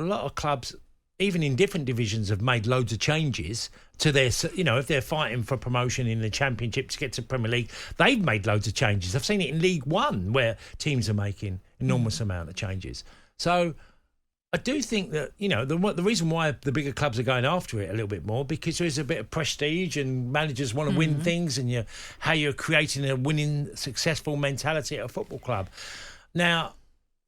lot of clubs, even in different divisions, have made loads of changes to their, if they're fighting for promotion in the Championship to get to Premier League, they've made loads of changes. I've seen it in League One where teams are making enormous amount of changes. So I do think that, the reason why the bigger clubs are going after it a little bit more, because there is a bit of prestige and managers want to win things, and how you're creating a winning, successful mentality at a football club. Now,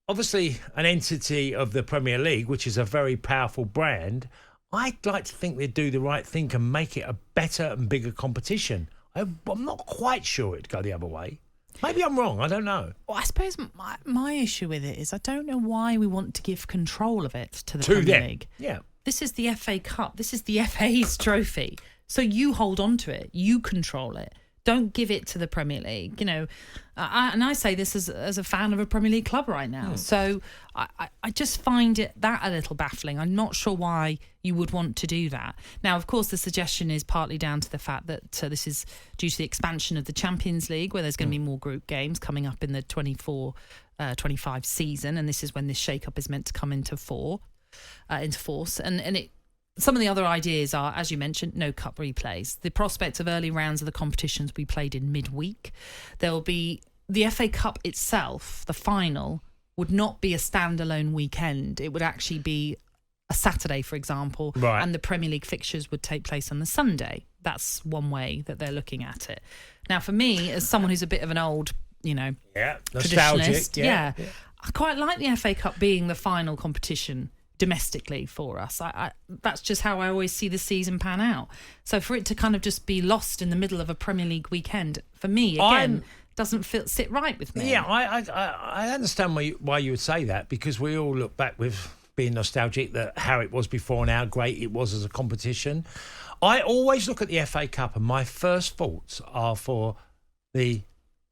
obviously, an entity of the Premier League, which is a very powerful brand, I'd like to think they'd do the right thing and make it a better and bigger competition. I'm not quite sure it'd go the other way. Maybe I'm wrong. I don't know. Well, I suppose my issue with it is I don't know why we want to give control of it to the Premier League. Yeah. This is the FA Cup. This is the FA's trophy. So you hold on to it. You control it. Don't give it to the Premier League. And I say this as a fan of a Premier League club right now. So I just find that a little baffling. I'm not sure why you would want to do that. Now, of course, the suggestion is partly down to the fact that this is due to the expansion of the Champions League, where there's going to be more group games coming up in the 24-25 season, and this is when this shake-up is meant to come into force. Some of the other ideas are, as you mentioned, no cup replays. The prospect of early rounds of the competitions we played in midweek. There will be the FA Cup itself, the final, would not be a standalone weekend. It would actually be a Saturday, for example, right. And the Premier League fixtures would take place on the Sunday. That's one way that they're looking at it. Now, for me, as someone who's a bit of an old, traditionalist, yeah. I quite like the FA Cup being the final competition domestically for us. That's just how I always see the season pan out. So for it to kind of just be lost in the middle of a Premier League weekend, for me, again, doesn't sit right with me. Yeah, I understand why you would say that, because we all look back with being nostalgic that how it was before and how great it was as a competition. I always look at the FA Cup and my first thoughts are for the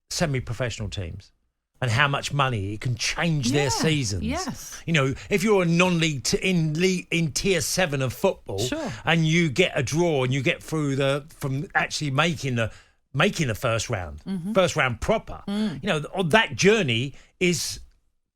semi-professional teams and how much money it can change their seasons. Yes. If you're a non-league in tier 7 of football, sure, and you get a draw and you get through from actually making the first round, first round proper, that journey is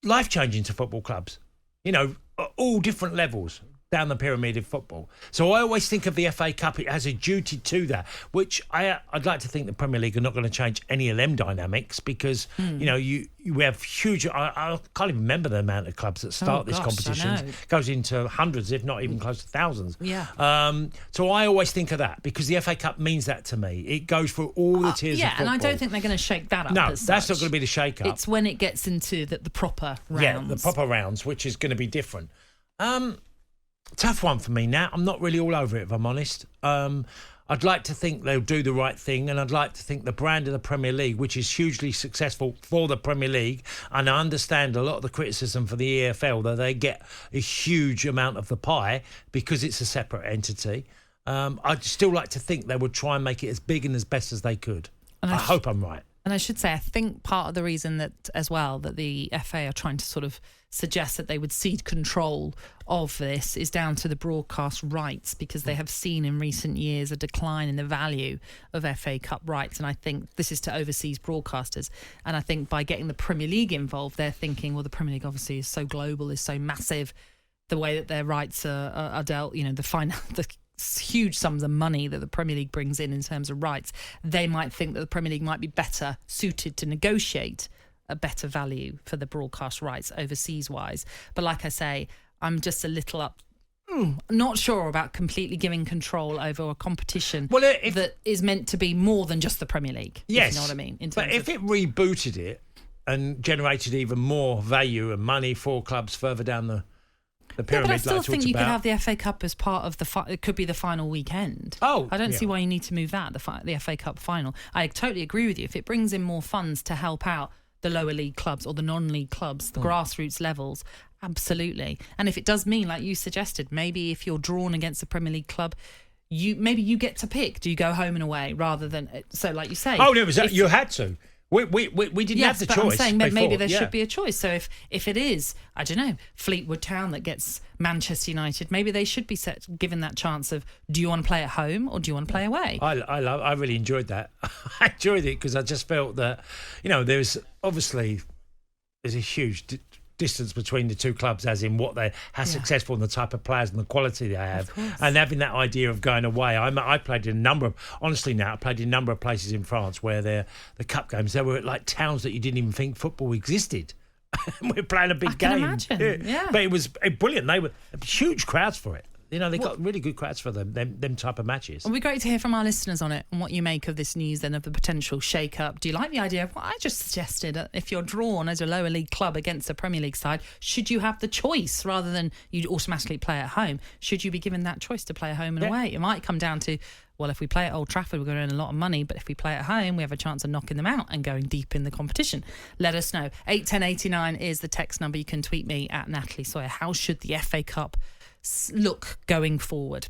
life-changing to football clubs. At all different levels down the pyramid of football. So I always think of the FA Cup, it has a duty to that, which I'd like to think the Premier League are not going to change any of them dynamics, because, you have huge... I can't even remember the amount of clubs that start this competition. It goes into hundreds, if not even close to thousands. Yeah. So I always think of that, because the FA Cup means that to me. It goes through all the tiers of football. And I don't think they're going to shake that up. No, as that's such. not going to be the shake-up. It's when it gets into the proper rounds. Yeah, the proper rounds, which is going to be different. Tough one for me now. I'm not really all over it, if I'm honest. I'd like to think they'll do the right thing, and I'd like to think the brand of the Premier League, which is hugely successful for the Premier League, and I understand a lot of the criticism for the EFL, that they get a huge amount of the pie because it's a separate entity. I'd still like to think they would try and make it as big and as best as they could. And I hope I'm right. And I should say, I think part of the reason that the FA are trying to sort of suggest that they would cede control of this is down to the broadcast rights, because they have seen in recent years a decline in the value of FA Cup rights. And I think this is to overseas broadcasters. And I think by getting the Premier League involved, they're thinking, well, the Premier League obviously is so global, is so massive, the way that their rights are dealt, the huge sums of money that the Premier League brings in terms of rights, they might think that the Premier League might be better suited to negotiate a better value for the broadcast rights overseas-wise. But like I say, I'm just a little not sure about completely giving control over a competition that is meant to be more than just the Premier League. Yes. If you know what I mean? But if it rebooted it and generated even more value and money for clubs further down the pyramid, but I still think you could have the the FA Cup as part of it could be the final weekend. I don't see why you need to move that, the FA Cup final. I totally agree with you. If it brings in more funds to help out the lower league clubs or the non-league clubs, the grassroots levels, absolutely. And if it does mean, like you suggested, maybe if you're drawn against a Premier League club, you get to pick. Do you go home and away rather than... So like you say... Oh, no, you had to. We didn't have the choice. I'm saying before. Maybe there should be a choice. So if it is, I don't know, Fleetwood Town that gets Manchester United, maybe they should be given that chance of, do you want to play at home or do you want to play away? I really enjoyed that. I enjoyed it because I just felt that, there's a huge distance between the two clubs, as in how successful and the type of players and the quality they have, and having that idea of going away. I played in a number of places in France where the cup games, they were like towns that you didn't even think football existed. We're playing a big game. I can imagine, yeah. But it was brilliant. They were huge crowds for it. You know, they got really good crowds for them type of matches. It'll be great to hear from our listeners on it and what you make of this news then of the potential shake-up. Do you like the idea of what I just suggested? If you're drawn as a lower league club against a Premier League side, should you have the choice rather than you automatically play at home? Should you be given that choice to play at home and away? It might come down to, well, if we play at Old Trafford, we're going to earn a lot of money, but if we play at home, we have a chance of knocking them out and going deep in the competition. Let us know. 81089 is the text number. You can tweet me at Natalie Sawyer. How should the FA Cup look going forward?